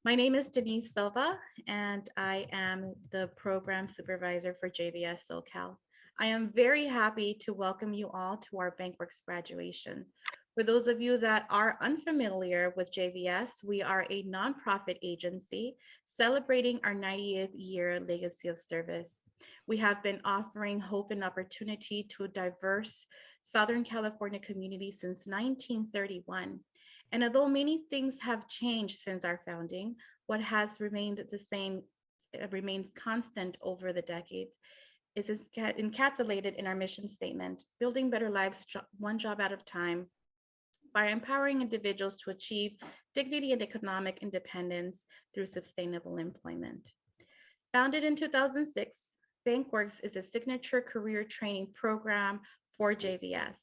My name is Denise Silva, and I am the program supervisor for JVS SoCal. I am very happy to welcome you all to our BankWorks graduation. For those of you that are unfamiliar with JVS, we are a nonprofit agency celebrating our 90th year legacy of service. We have been offering hope and opportunity to a diverse Southern California community since 1931. And although many things have changed since our founding, what has remained the same remains constant over the decades is encapsulated in our mission statement, building better lives one job at a time by empowering individuals to achieve dignity and economic independence through sustainable employment. Founded in 2006, BankWorks is a signature career training program for JVS.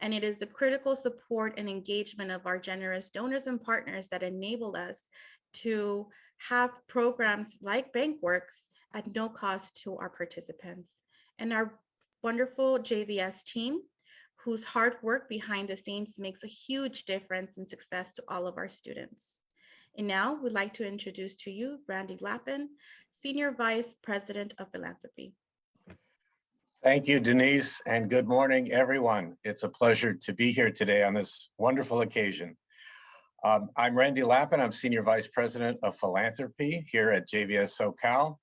And it is the critical support and engagement of our generous donors and partners that enable us to have programs like BankWorks at no cost to our participants. And our wonderful JVS team, whose hard work behind the scenes makes a huge difference in success to all of our students. And now we'd like to introduce to you Randy Lappin, Senior Vice President of Philanthropy. Thank you, Denise, and good morning, everyone. It's a pleasure to be here today on this wonderful occasion. I'm Randy Lappin. I'm Senior Vice President of Philanthropy here at JVS SoCal.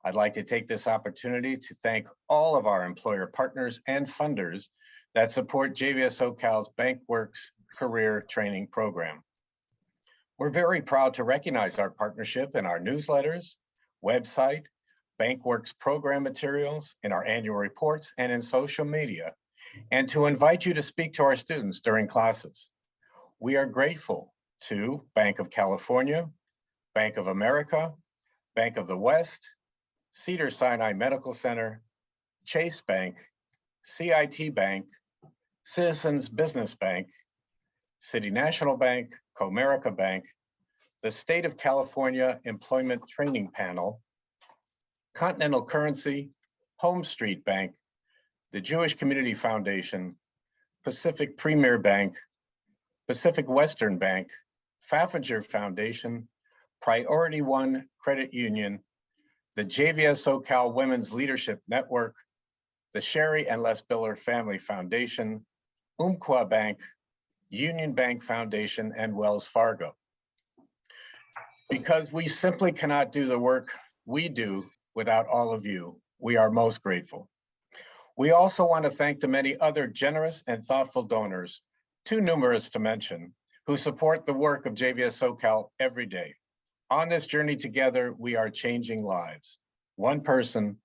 I'd like to take this opportunity to thank all of our employer partners and funders that support JVS SoCal's BankWorks Career Training Program. We're very proud to recognize our partnership in our newsletters, website, BankWorks program materials, in our annual reports, and in social media, and to invite you to speak to our students during classes. We are grateful to Bank of California, Bank of America, Bank of the West, Cedars-Sinai Medical Center, Chase Bank, CIT Bank, Citizens Business Bank, City National Bank, Comerica Bank, the State of California Employment Training Panel, Continental Currency, Home Street Bank, the Jewish Community Foundation, Pacific Premier Bank, Pacific Western Bank, Pfaffinger Foundation, Priority One Credit Union, the JVS SoCal Women's Leadership Network, the Sherry and Les Biller Family Foundation, Umpqua Bank, Union Bank Foundation, and Wells Fargo. Because we simply cannot do the work we do without all of you, we are most grateful. We also want to thank the many other generous and thoughtful donors, too numerous to mention, who support the work of JVS SoCal every day. On this journey together, we are changing lives, one person,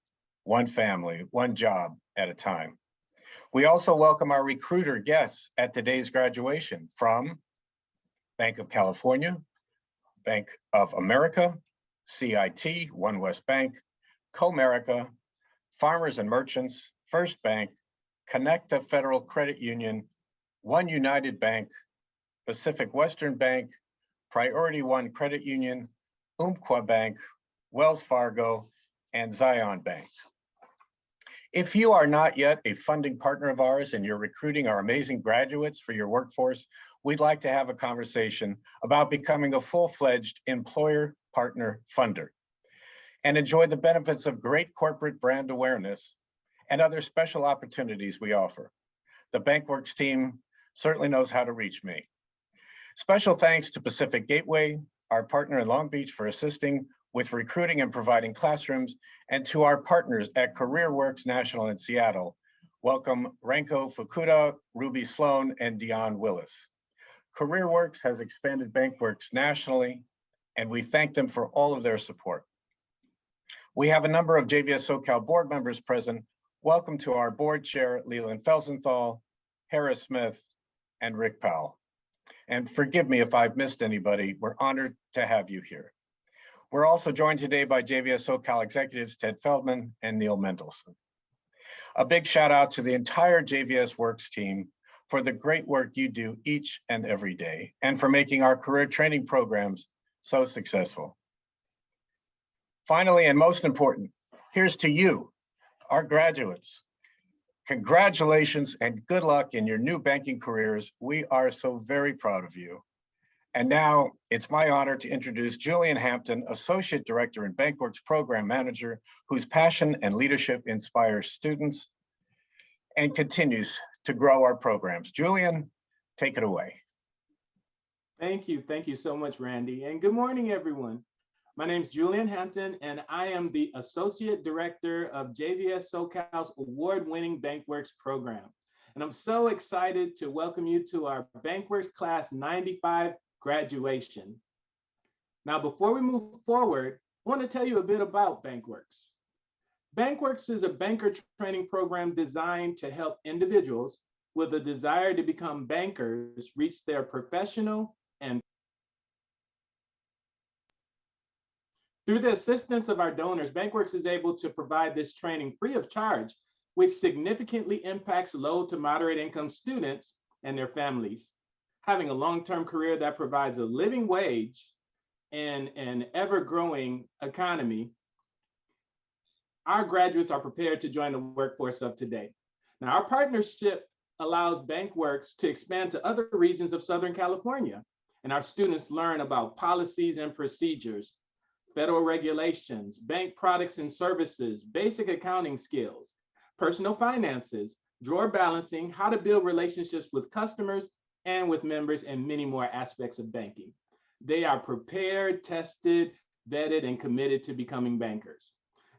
one family, one job at a time. We also welcome our recruiter guests at today's graduation from Bank of California, Bank of America, CIT, One West Bank, Comerica, Farmers and Merchants, First Bank, Connecta Federal Credit Union, One United Bank, Pacific Western Bank, Priority One Credit Union, Umpqua Bank, Wells Fargo, and Zion Bank. If you are not yet a funding partner of ours and you're recruiting our amazing graduates for your workforce, we'd like to have a conversation about becoming a full-fledged employer partner funder and enjoy the benefits of great corporate brand awareness and other special opportunities we offer. The BankWorks team certainly knows how to reach me. Special thanks to Pacific Gateway, our partner in Long Beach, for assisting with recruiting and providing classrooms, and to our partners at CareerWorks National in Seattle. Welcome Renko Fukuda, Ruby Sloan, and Dion Willis. CareerWorks has expanded BankWorks nationally, and we thank them for all of their support. We have a number of JVS SoCal board members present. Welcome to our board chair, Leland Felsenthal, Harris Smith, and Rick Powell. And forgive me if I've missed anybody. We're honored to have you here. We're also joined today by JVS SoCal executives Ted Feldman and Neil Mendelson. A big shout out to the entire JVS Works team for the great work you do each and every day, and for making our career training programs so successful. Finally, and most important, here's to you, our graduates. Congratulations and good luck in your new banking careers. We are so very proud of you. And now it's my honor to introduce Julian Hampton, Associate Director and BankWorks Program Manager, whose passion and leadership inspires students and continues to grow our programs. Julian, take it away. Thank you. Thank you so much, Randy. And good morning, everyone. My name is Julian Hampton, and I am the Associate Director of JVS SoCal's award-winning BankWorks program. And I'm so excited to welcome you to our BankWorks Class 95 graduation. Now, before we move forward, I want to tell you a bit about BankWorks. BankWorks is a banker training program designed to help individuals with a desire to become bankers reach their professional and through the assistance of our donors, BankWorks is able to provide this training free of charge, which significantly impacts low to moderate income students and their families. Having a long-term career that provides a living wage in an ever-growing economy, our graduates are prepared to join the workforce of today. Now, our partnership allows BankWorks to expand to other regions of Southern California, and our students learn about policies and procedures, federal regulations, bank products and services, basic accounting skills, personal finances, drawer balancing, how to build relationships with customers and with members, and many more aspects of banking. They are prepared, tested, vetted, and committed to becoming bankers.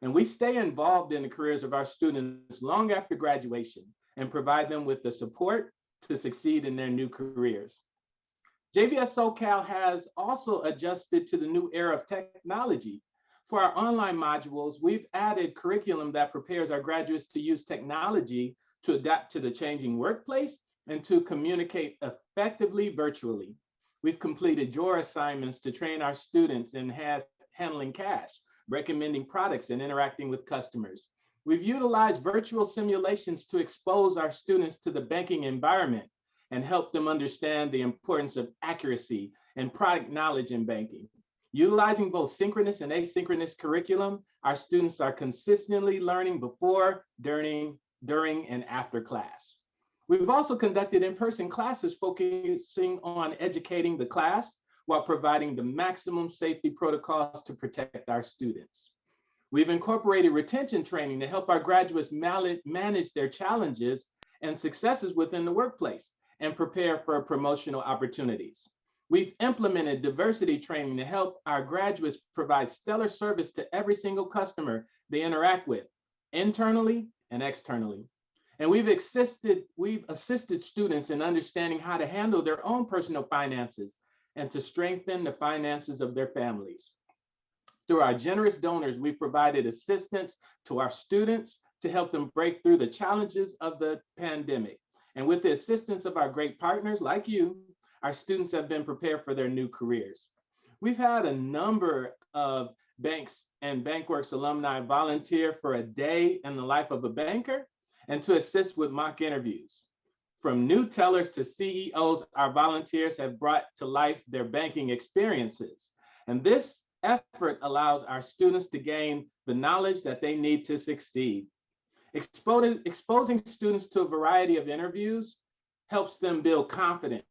And we stay involved in the careers of our students long after graduation and provide them with the support to succeed in their new careers. JVS SoCal has also adjusted to the new era of technology. For our online modules, we've added curriculum that prepares our graduates to use technology to adapt to the changing workplace and to communicate effectively virtually. We've completed drawer assignments to train our students in handling cash, recommending products, and interacting with customers. We've utilized virtual simulations to expose our students to the banking environment and help them understand the importance of accuracy and product knowledge in banking. Utilizing both synchronous and asynchronous curriculum, our students are consistently learning before, during, and after class. We've also conducted in-person classes focusing on educating the class while providing the maximum safety protocols to protect our students. We've incorporated retention training to help our graduates manage their challenges and successes within the workplace and prepare for promotional opportunities. We've implemented diversity training to help our graduates provide stellar service to every single customer they interact with, internally and externally. And we've assisted students in understanding how to handle their own personal finances and to strengthen the finances of their families. Through our generous donors, we've provided assistance to our students to help them break through the challenges of the pandemic. And with the assistance of our great partners like you, our students have been prepared for their new careers. We've had a number of banks and BankWorks alumni volunteer for a day in the life of a banker and to assist with mock interviews. From new tellers to CEOs, our volunteers have brought to life their banking experiences. And this effort allows our students to gain the knowledge that they need to succeed. Exposing students to a variety of interviews helps them build confidence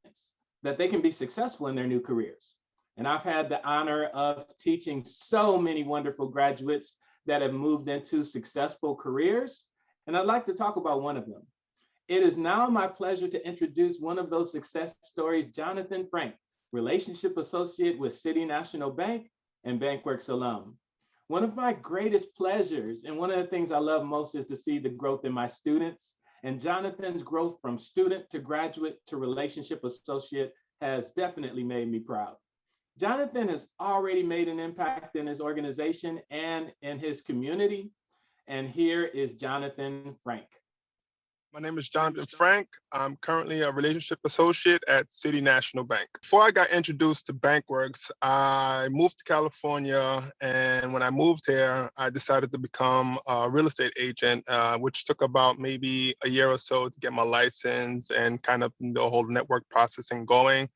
that they can be successful in their new careers. And I've had the honor of teaching so many wonderful graduates that have moved into successful careers. And I'd like to talk about one of them. It is now my pleasure to introduce one of those success stories, Jonathan Frank, Relationship Associate with City National Bank and BankWorks alum. One of my greatest pleasures and one of the things I love most is to see the growth in my students. And Jonathan's growth from student to graduate to relationship associate has definitely made me proud. Jonathan has already made an impact in his organization and in his community. And here is Jonathan Frank. My name is Jonathan Frank. I'm currently a relationship associate at City National Bank. Before I got introduced to BankWorks, I moved to California. And when I moved here, I decided to become a real estate agent, which took about maybe a year or so to get my license and kind of the whole network processing going.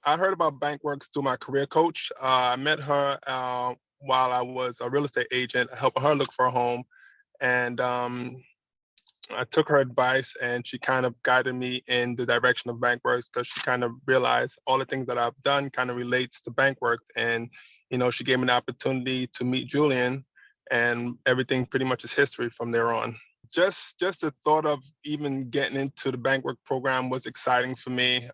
I heard about BankWorks through my career coach. I met her while I was a real estate agent, helping her look for a home. And I took her advice and she kind of guided me in the direction of BankWorks because she kind of realized all the things that I've done kind of relates to BankWorks. And, she gave me the opportunity to meet Julian, and everything pretty much is history from there on. Just the thought of even getting into the BankWork program was exciting for me.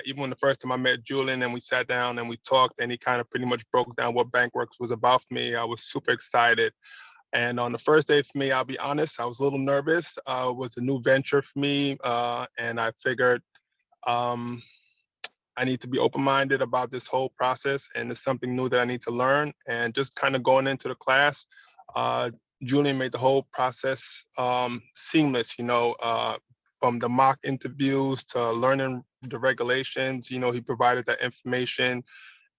Even when the first time I met Julian and we sat down and we talked and he kind of pretty much broke down what BankWorks was about for me, I was super excited. And on the first day for me, I'll be honest, I was a little nervous. It was a new venture for me. And I figured I need to be open-minded about this whole process, and it's something new that I need to learn. And just kind of going into the class, Julian made the whole process seamless, from the mock interviews to learning the regulations. He provided that information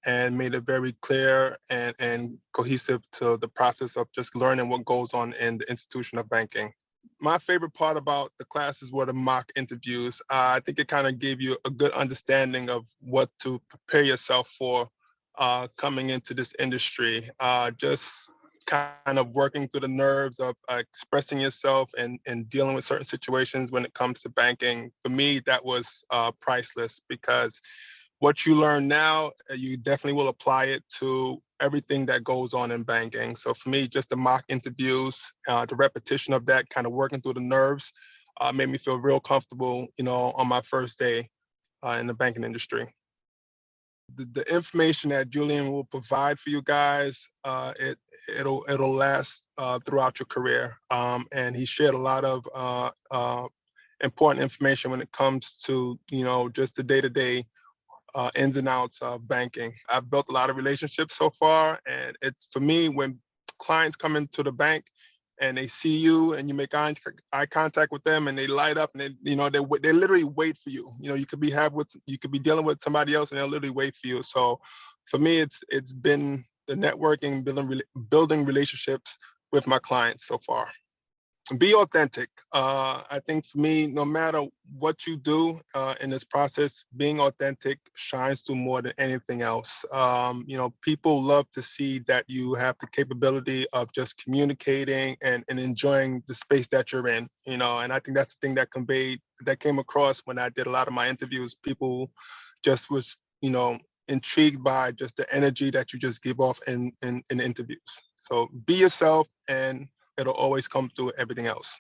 and made it very clear and cohesive to the process of just learning what goes on in the institution of banking. My favorite part about the classes were the mock interviews. I think it kind of gave you a good understanding of what to prepare yourself for coming into this industry. Just kind of working through the nerves of expressing yourself and dealing with certain situations when it comes to banking. For me, that was priceless, because what you learn now, you definitely will apply it to everything that goes on in banking. So for me, just the mock interviews, the repetition of that, kind of working through the nerves, made me feel real comfortable, on my first day in the banking industry. The information that Julian will provide for you guys, it'll last throughout your career. And he shared a lot of important information when it comes to, just the day-to-day ins and outs of banking. I've built a lot of relationships so far, and it's, for me, when clients come into the bank and they see you and you make eye contact with them and they light up, and they literally wait for you. You could be dealing with somebody else and they'll literally wait for you. So for me, it's been the networking, building relationships with my clients so far. Be authentic. I think for me, no matter what you do in this process, being authentic shines through more than anything else. People love to see that you have the capability of just communicating and enjoying the space that you're in, and I think that's the thing that came across when I did a lot of my interviews. People just was, intrigued by just the energy that you just give off in interviews. So be yourself, and it'll always come through everything else.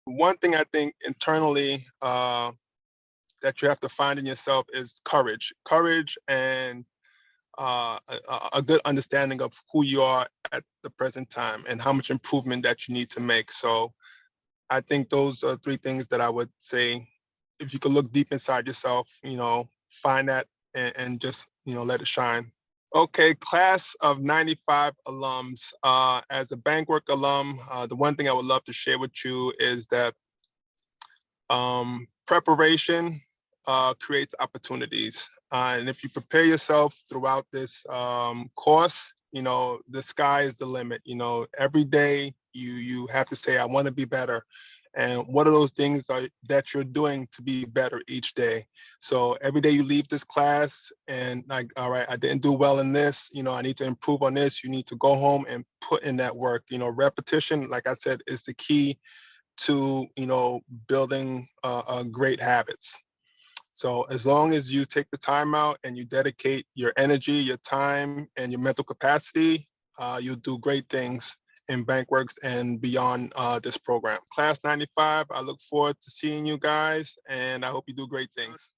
One thing I think internally that you have to find in yourself is courage and a good understanding of who you are at the present time and how much improvement that you need to make. So I think those are three things that I would say. If you could look deep inside yourself, find that and just, let it shine. Okay, class of 95 alums. As a BankWork alum, the one thing I would love to share with you is that preparation creates opportunities. And if you prepare yourself throughout this course, the sky is the limit. Every day you have to say, I want to be better. And what are those things that you're doing to be better each day? So every day you leave this class and like, all right, I didn't do well in this, I need to improve on this. You need to go home and put in that work. Repetition, like I said, is the key to, building great habits. So as long as you take the time out and you dedicate your energy, your time, and your mental capacity, you'll do great things in BankWorks and beyond this program. Class 95, I look forward to seeing you guys, and I hope you do great things.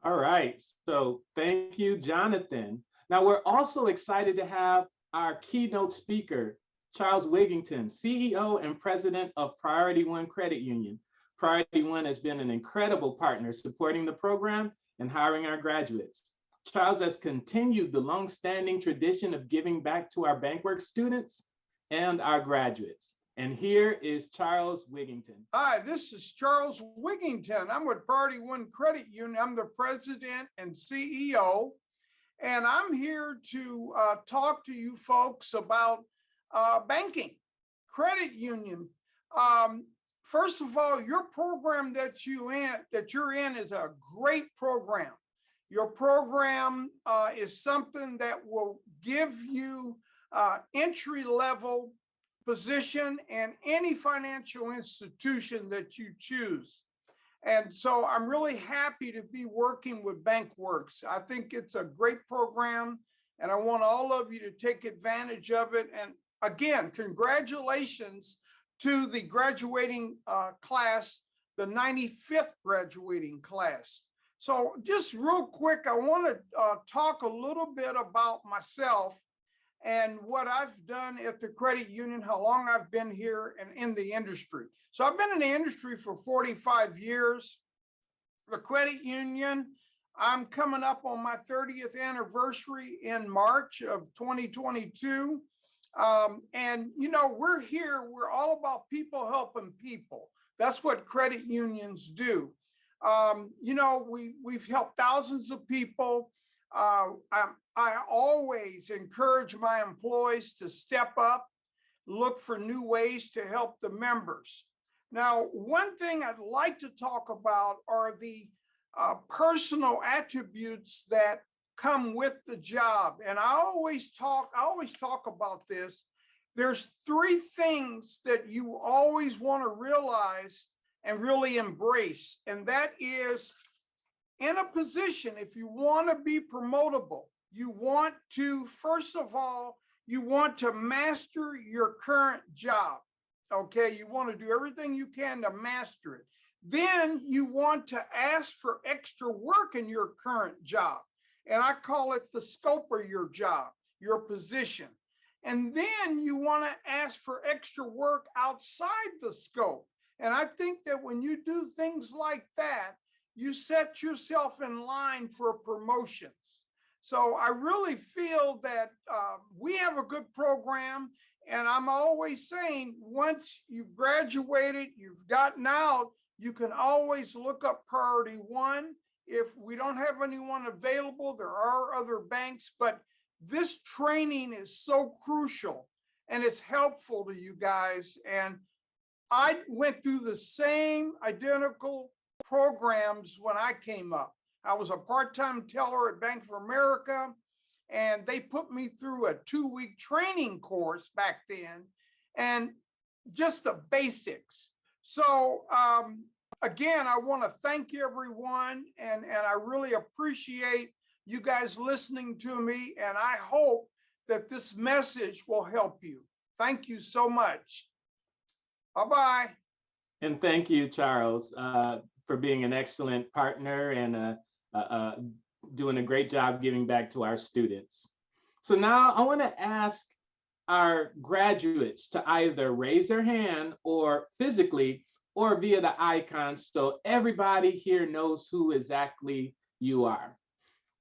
All right, so thank you, Jonathan. Now we're also excited to have our keynote speaker, Charles Wigington, CEO and President of Priority One Credit Union. Priority One has been an incredible partner supporting the program and hiring our graduates. Charles has continued the long-standing tradition of giving back to our BankWorks students and our graduates. And here is Charles Wigington. Hi, this is Charles Wigington. I'm with Priority One Credit Union. I'm the president and CEO, and I'm here to talk to you folks about banking, credit union. First of all, your program that you're in is a great program. Your program is something that will give you entry-level position in any financial institution that you choose. And so I'm really happy to be working with BankWorks. I think it's a great program, and I want all of you to take advantage of it. And again, congratulations to the graduating class, the 95th graduating class. So just real quick, I want to talk a little bit about myself and what I've done at the credit union, how long I've been here and in the industry. So I've been in the industry for 45 years. The credit union, I'm coming up on my 30th anniversary in March of 2022. And you know, we're here, we're all about people helping people. That's what credit unions do. You know, we've helped thousands of people. I always encourage my employees to step up, look for new ways to help the members. Now, one thing I'd like to talk about are the personal attributes that come with the job. And I always talk about this. There's three things that you always want to realize and really embrace. And that is, in a position, if you want to be promotable, you want to, first of all, you want to master your current job. Okay, you want to do everything you can to master it. Then you want to ask for extra work in your current job. And I call it the scope of your job, your position. And then you want to ask for extra work outside the scope. And I think that when you do things like that, you set yourself in line for promotions. So I really feel that we have a good program. And I'm always saying, once you've graduated, you've gotten out, you can always look up priority one. If we don't have anyone available, there are other banks, but this training is so crucial and it's helpful to you guys. And I went through the same identical programs when I came up. I was a part-time teller at Bank of America, and they put me through a 2-week training course back then, and just the basics. So again, I want to thank everyone, and I really appreciate you guys listening to me, and I hope that this message will help you. Thank you so much. Bye-bye. And thank you, Charles, for being an excellent partner and doing a great job giving back to our students. So now I want to ask our graduates to either raise their hand or physically or via the icons so everybody here knows who exactly you are.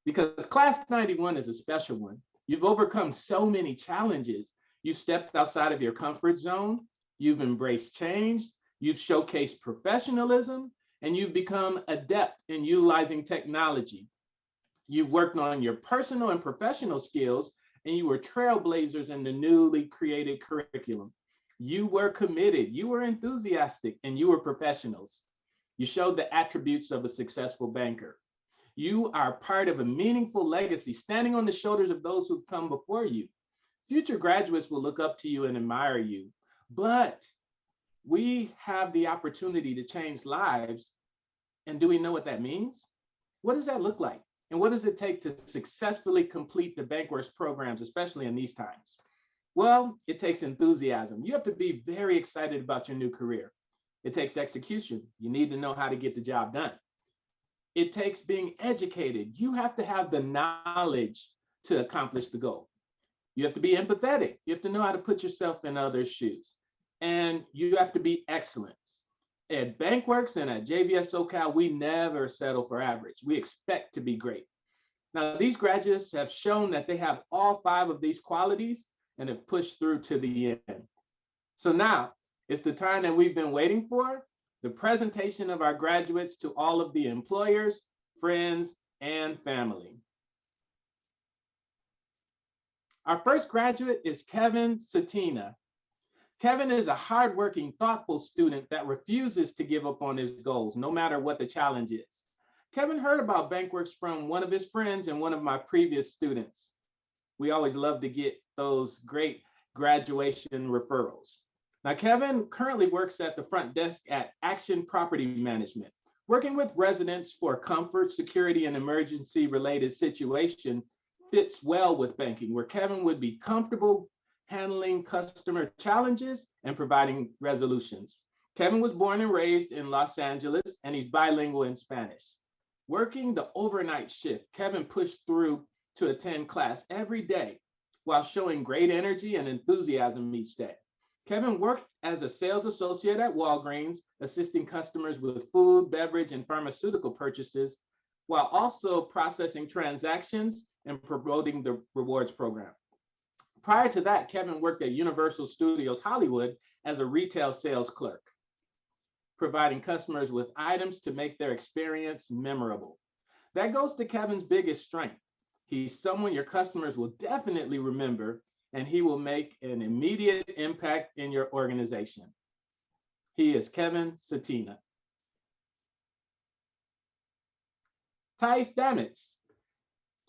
Because class 91 is a special one. You've overcome so many challenges. You stepped outside of your comfort zone. You've embraced change. You've showcased professionalism, and you've become adept in utilizing technology. You've worked on your personal and professional skills, and you were trailblazers in the newly created curriculum. You were committed, you were enthusiastic, and you were professionals. You showed the attributes of a successful banker. You are part of a meaningful legacy, standing on the shoulders of those who've come before you. Future graduates will look up to you and admire you, but we have the opportunity to change lives. And do we know what that means? What does that look like? And what does it take to successfully complete the BankWorks programs, especially in these times? Well, it takes enthusiasm. You have to be very excited about your new career. It takes execution. You need to know how to get the job done. It takes being educated. You have to have the knowledge to accomplish the goal. You have to be empathetic. You have to know how to put yourself in others' shoes. And you have to be excellent. At BankWorks and at JVS SoCal, we never settle for average. We expect to be great. Now, these graduates have shown that they have all 5 of these qualities and have pushed through to the end. So now it's the time that we've been waiting for, the presentation of our graduates to all of the employers, friends, and family. Our first graduate is Kevin Satina. Kevin is a hardworking, thoughtful student that refuses to give up on his goals, no matter what the challenge is. Kevin heard about BankWorks from one of his friends and one of my previous students. We always love to get those great graduation referrals. Now, Kevin currently works at the front desk at Action Property Management, working with residents for comfort, security, and emergency-related situation fits well with banking, where Kevin would be comfortable handling customer challenges and providing resolutions. Kevin was born and raised in Los Angeles, and he's bilingual in Spanish. Working the overnight shift, Kevin pushed through to attend class every day while showing great energy and enthusiasm each day. Kevin worked as a sales associate at Walgreens, assisting customers with food, beverage, and pharmaceutical purchases, while also processing transactions and promoting the rewards program. Prior to that, Kevin worked at Universal Studios Hollywood as a retail sales clerk, providing customers with items to make their experience memorable. That goes to Kevin's biggest strength. He's someone your customers will definitely remember, and he will make an immediate impact in your organization. He is Kevin Satina. Thais Damitz.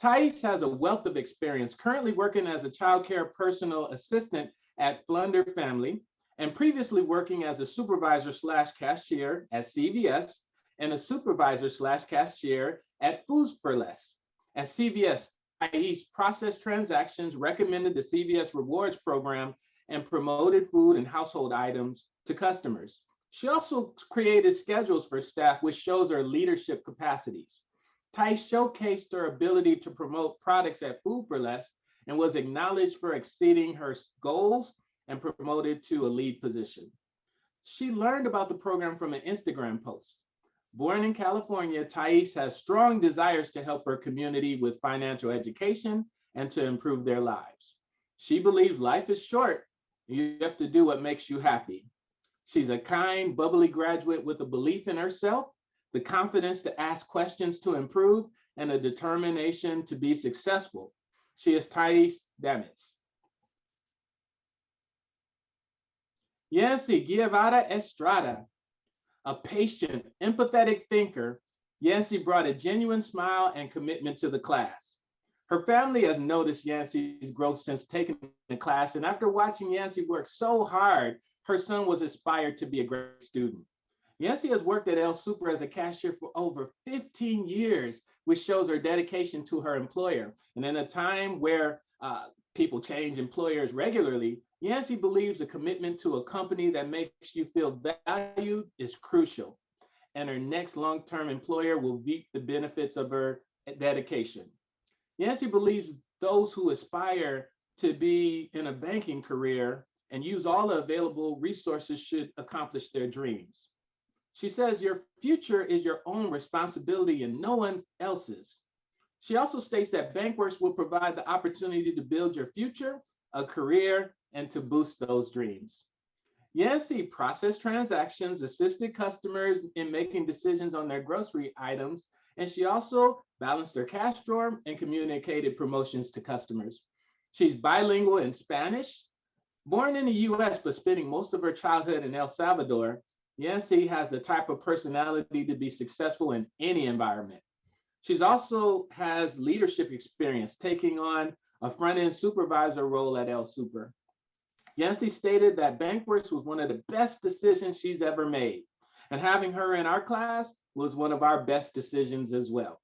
Thais has a wealth of experience, currently working as a child care personal assistant at Flunder Family, and previously working as a supervisor/cashier at CVS and a supervisor/cashier at Foods for Less. At CVS, Thais processed transactions, recommended the CVS Rewards program, and promoted food and household items to customers. She also created schedules for staff, which shows her leadership capacities. Thais showcased her ability to promote products at Food for Less and was acknowledged for exceeding her goals and promoted to a lead position. She learned about the program from an Instagram post. Born in California, Thais has strong desires to help her community with financial education and to improve their lives. She believes life is short and you have to do what makes you happy. She's a kind, bubbly graduate with a belief in herself, the confidence to ask questions to improve, and a determination to be successful. She is Thais Damitz. Yancy Guevara Estrada. A patient, empathetic thinker, Yancy brought a genuine smile and commitment to the class. Her family has noticed Yancy's growth since taking the class, and after watching Yancy work so hard, her son was inspired to be a great student. Yancy has worked at El Super as a cashier for over 15 years, which shows her dedication to her employer. And in a time where people change employers regularly, Yancy believes a commitment to a company that makes you feel valued is crucial, and her next long-term employer will reap the benefits of her dedication. Yancy believes those who aspire to be in a banking career and use all the available resources should accomplish their dreams. She says your future is your own responsibility and no one else's. She also states that BankWorks will provide the opportunity to build your future, a career, and to boost those dreams. Yancy processed transactions, assisted customers in making decisions on their grocery items, and she also balanced her cash drawer and communicated promotions to customers. She's bilingual in Spanish. Born in the US, but spending most of her childhood in El Salvador, Yancy has the type of personality to be successful in any environment. She's also has leadership experience, taking on a front-end supervisor role at El Super. Yancy stated that BankWorks was one of the best decisions she's ever made, and having her in our class was one of our best decisions as well.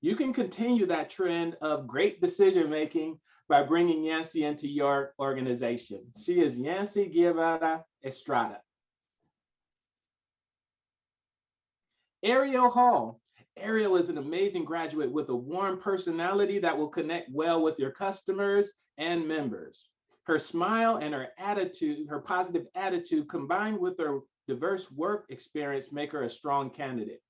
You can continue that trend of great decision-making by bringing Yancy into your organization. She is Yancy Guevara Estrada. Aireo Hall. Aireo is an amazing graduate with a warm personality that will connect well with your customers and members. Her smile and her attitude, her positive attitude, combined with her diverse work experience, make her a strong candidate.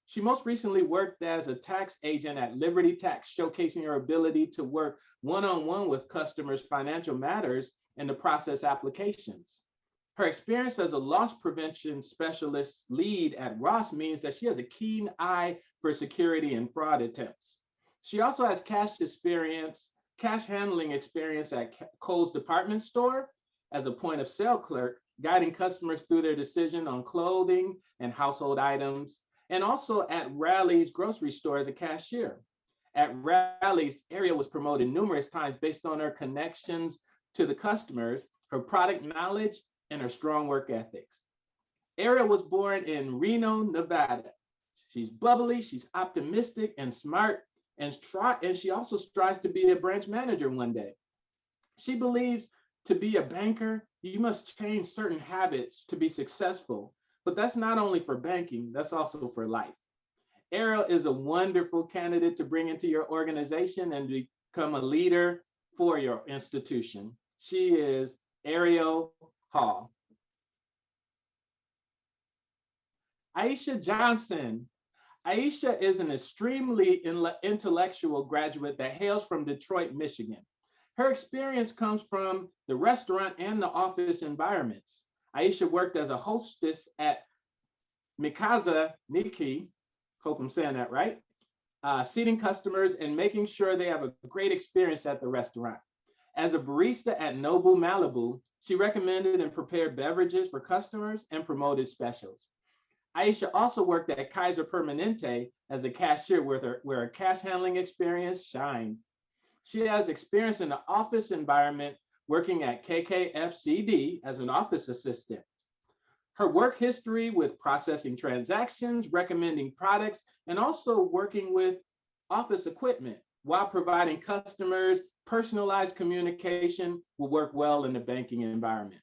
She most recently worked as a tax agent at Liberty Tax, showcasing her ability to work one-on-one with customers' financial matters and to process applications. Her experience as a loss prevention specialist lead at Ross means that she has a keen eye for security and fraud attempts. She also has cash handling experience at Kohl's department store as a point of sale clerk, guiding customers through their decision on clothing and household items, and also at Rally's grocery store as a cashier. At Rally's, Aireo was promoted numerous times based on her connections to the customers, her product knowledge, and her strong work ethics. Aireo was born in Reno, Nevada. She's bubbly, she's optimistic and smart, and she also strives to be a branch manager one day. She believes to be a banker, you must change certain habits to be successful, but that's not only for banking, that's also for life. Aireo is a wonderful candidate to bring into your organization and become a leader for your institution. She is Aireo Hall. Aeisha Johnson. Aeisha is an extremely intellectual graduate that hails from Detroit, Michigan. Her experience comes from the restaurant and the office environments. Aeisha worked as a hostess at Mikaza Niki, hope I'm saying that right, seating customers and making sure they have a great experience at the restaurant. As a barista at Noble Malibu, she recommended and prepared beverages for customers and promoted specials. Aeisha also worked at Kaiser Permanente as a cashier where her cash handling experience shined. She has experience in the office environment working at KKFCD as an office assistant. Her work history with processing transactions, recommending products, and also working with office equipment while providing customers personalized communication will work well in the banking environment.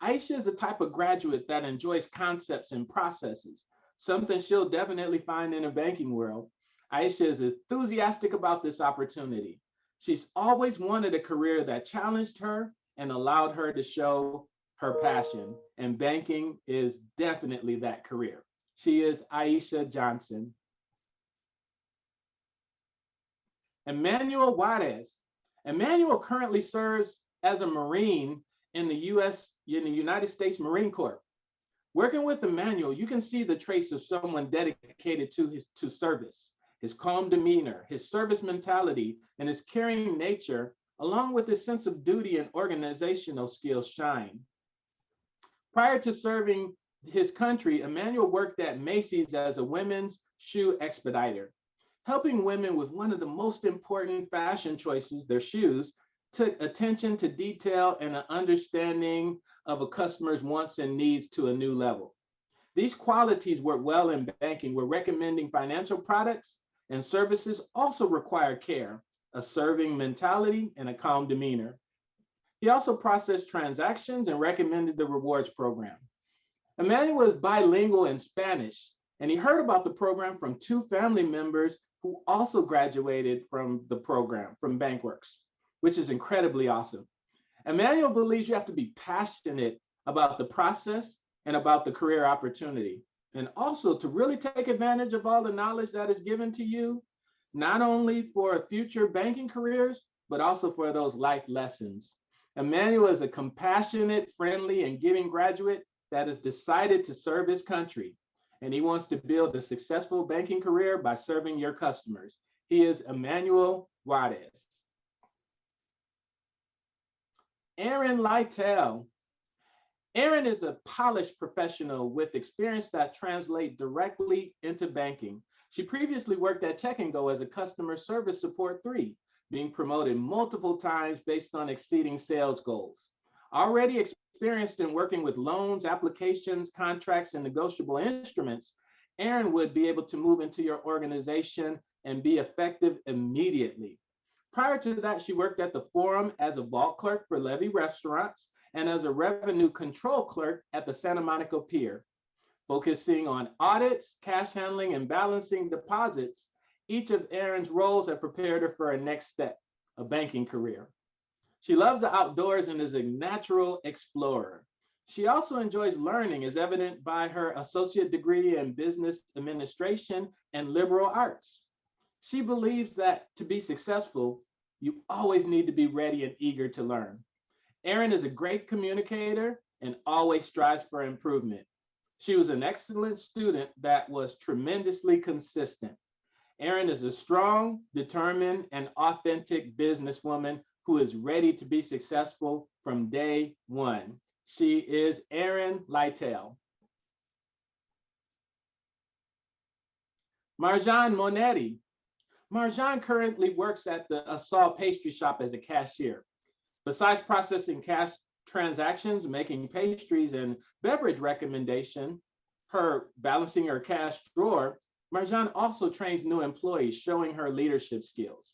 Aeisha is the type of graduate that enjoys concepts and processes, something she'll definitely find in a banking world. Aeisha is enthusiastic about this opportunity. She's always wanted a career that challenged her and allowed her to show her passion, and banking is definitely that career. She is Aeisha Johnson. Emmanuel Juarez. Emmanuel currently serves as a Marine in the United States Marine Corps. Working with Emmanuel, you can see the traits of someone dedicated to service. His calm demeanor, his service mentality, and his caring nature, along with his sense of duty and organizational skills shine. Prior to serving his country, Emmanuel worked at Macy's as a women's shoe expediter, helping women with one of the most important fashion choices, their shoes, took attention to detail and an understanding of a customer's wants and needs to a new level. These qualities work well in banking, where recommending financial products and services also require care, a serving mentality, and a calm demeanor. He also processed transactions and recommended the rewards program. Emmanuel is bilingual in Spanish, and he heard about the program from two family members who also graduated from the program, from BankWorks, which is incredibly awesome. Emmanuel believes you have to be passionate about the process and about the career opportunity, and also to really take advantage of all the knowledge that is given to you, not only for future banking careers, but also for those life lessons. Emmanuel is a compassionate, friendly, and giving graduate that has decided to serve his country, and he wants to build a successful banking career by serving your customers. He is Emmanuel Juarez. Ayron Lightell. Ayron is a polished professional with experience that translates directly into banking. She previously worked at Check and Go as a customer service support 3, being promoted multiple times based on exceeding sales goals. Already experienced in working with loans, applications, contracts, and negotiable instruments, Ayron would be able to move into your organization and be effective immediately. Prior to that, she worked at the Forum as a vault clerk for Levy Restaurants and as a revenue control clerk at the Santa Monica Pier. Focusing on audits, cash handling, and balancing deposits, each of Ayron's roles have prepared her for her next step, a banking career. She loves the outdoors and is a natural explorer. She also enjoys learning, as evident by her associate degree in business administration and liberal arts. She believes that to be successful, you always need to be ready and eager to learn. Ayron is a great communicator and always strives for improvement. She was an excellent student that was tremendously consistent. Ayron is a strong, determined, and authentic businesswoman who is ready to be successful from day one. She is Ayron Lightell. Marjan Moniri. Marjan currently works at the Assault Pastry Shop as a cashier. Besides processing cash transactions, making pastries, and beverage recommendation, balancing her cash drawer, Marjan also trains new employees, showing her leadership skills.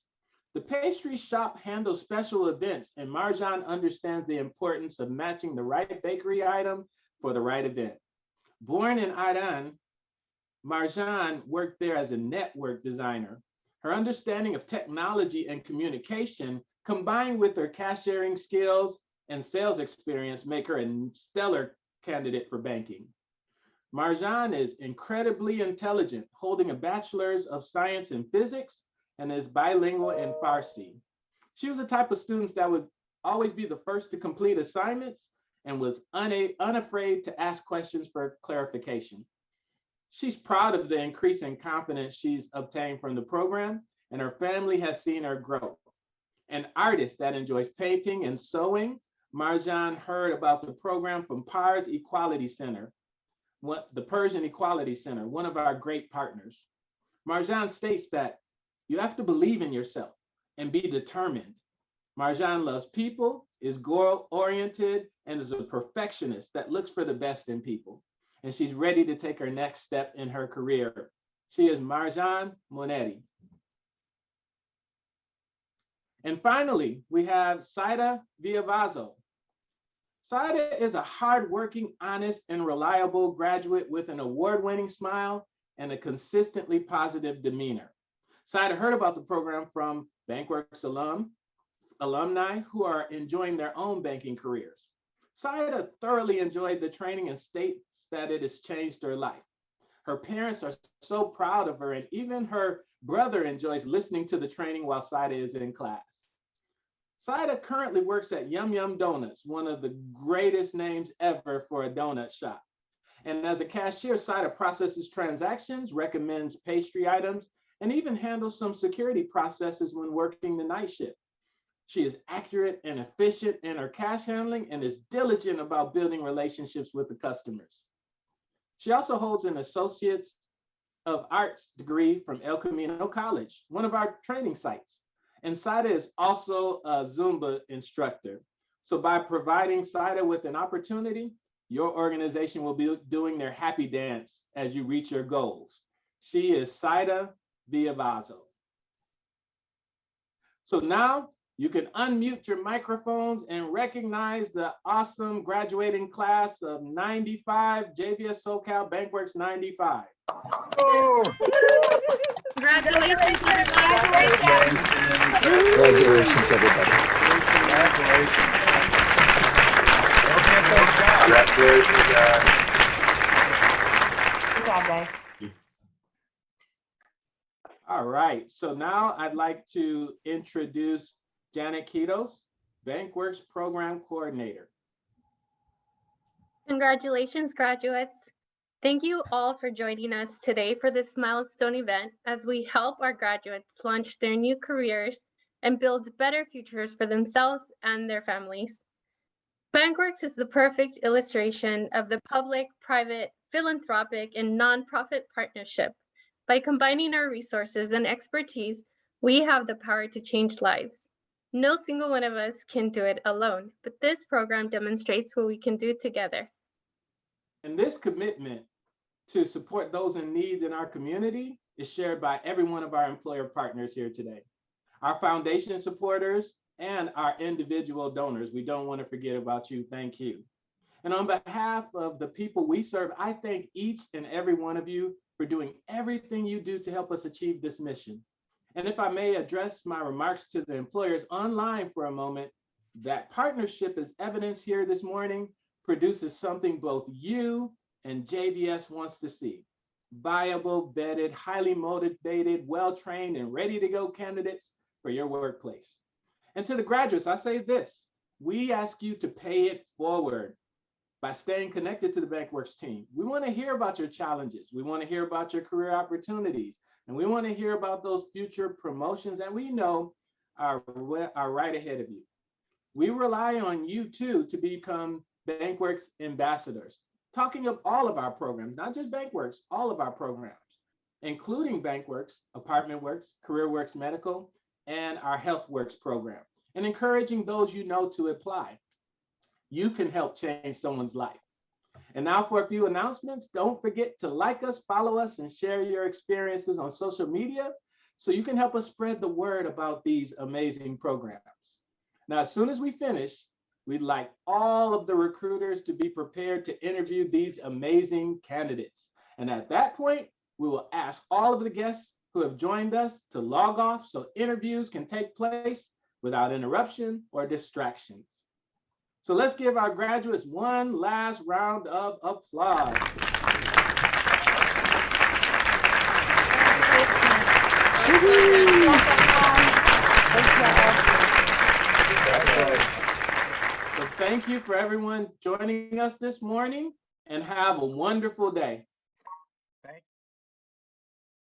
The pastry shop handles special events, and Marjan understands the importance of matching the right bakery item for the right event. Born in Ayron, Marjan worked there as a network designer. Her understanding of technology and communication, combined with her cashiering skills and sales experience, make her a stellar candidate for banking. Marjan is incredibly intelligent, holding a bachelor's of science in physics and is bilingual in Farsi. She was the type of student that would always be the first to complete assignments and was unafraid to ask questions for clarification. She's proud of the increase in confidence she's obtained from the program, and her family has seen her growth. An artist that enjoys painting and sewing, Marjan heard about the program from PARS Equality Center, the Persian Equality Center, one of our great partners. Marjan states that you have to believe in yourself and be determined. Marjan loves people, is goal-oriented, and is a perfectionist that looks for the best in people. And she's ready to take her next step in her career. She is Marjan Moniri. And finally, we have Sahira Villalvazo. Sahira is a hardworking, honest, and reliable graduate with an award-winning smile and a consistently positive demeanor. Sahira heard about the program from BankWorks alumni who are enjoying their own banking careers. Sahira thoroughly enjoyed the training and states that it has changed her life. Her parents are so proud of her, and even her brother enjoys listening to the training while Sahira is in class. Sahira currently works at Yum Yum Donuts, one of the greatest names ever for a donut shop. And as a cashier, Sahira processes transactions, recommends pastry items, and even handles some security processes when working the night shift. She is accurate and efficient in her cash handling and is diligent about building relationships with the customers. She also holds an Associate's of Arts degree from El Camino College, one of our training sites. And Sahira is also a Zumba instructor. So by providing Sahira with an opportunity, your organization will be doing their happy dance as you reach your goals. She is Sahira Villalvazo. So now you can unmute your microphones and recognize the awesome graduating class of 95, JVS SoCal BankWorks 95. Oh, Congratulations, everybody. Congratulations, everybody. congratulations. Go get those jobs. Congratulations, guys. Good job, guys. All right, so now I'd like to introduce Janet Kitos, BankWorks Program Coordinator. Congratulations, graduates. Thank you all for joining us today for this milestone event as we help our graduates launch their new careers and build better futures for themselves and their families. BankWorks is the perfect illustration of the public-private, philanthropic, and nonprofit partnership. By combining our resources and expertise, we have the power to change lives. No single one of us can do it alone, but this program demonstrates what we can do together. And this commitment to support those in need in our community is shared by every one of our employer partners here today. Our foundation supporters and our individual donors. We don't want to forget about you. Thank you. And on behalf of the people we serve, I thank each and every one of you for doing everything you do to help us achieve this mission. And if I may address my remarks to the employers online for a moment, that partnership, as evidence here this morning, produces something both you and JVS wants to see. Viable, vetted, highly motivated, well-trained, and ready to go candidates for your workplace. And to the graduates, I say this: we ask you to pay it forward by staying connected to the BankWorks team. We want to hear about your challenges. We want to hear about your career opportunities. And we want to hear about those future promotions that we know are right ahead of you. We rely on you too to become BankWorks ambassadors, talking of all of our programs, not just BankWorks, all of our programs, including BankWorks, ApartmentWorks, CareerWorks Medical, and our HealthWorks program. and encouraging those you know to apply. You can help change someone's life. And now for a few announcements. Don't forget to like us, follow us, and share your experiences on social media so you can help us spread the word about these amazing programs. Now, as soon as we finish, we'd like all of the recruiters to be prepared to interview these amazing candidates. And at that point, we will ask all of the guests who have joined us to log off so interviews can take place without interruption or distractions. So let's give our graduates one last round of applause. So thank you for everyone joining us this morning, and have a wonderful day.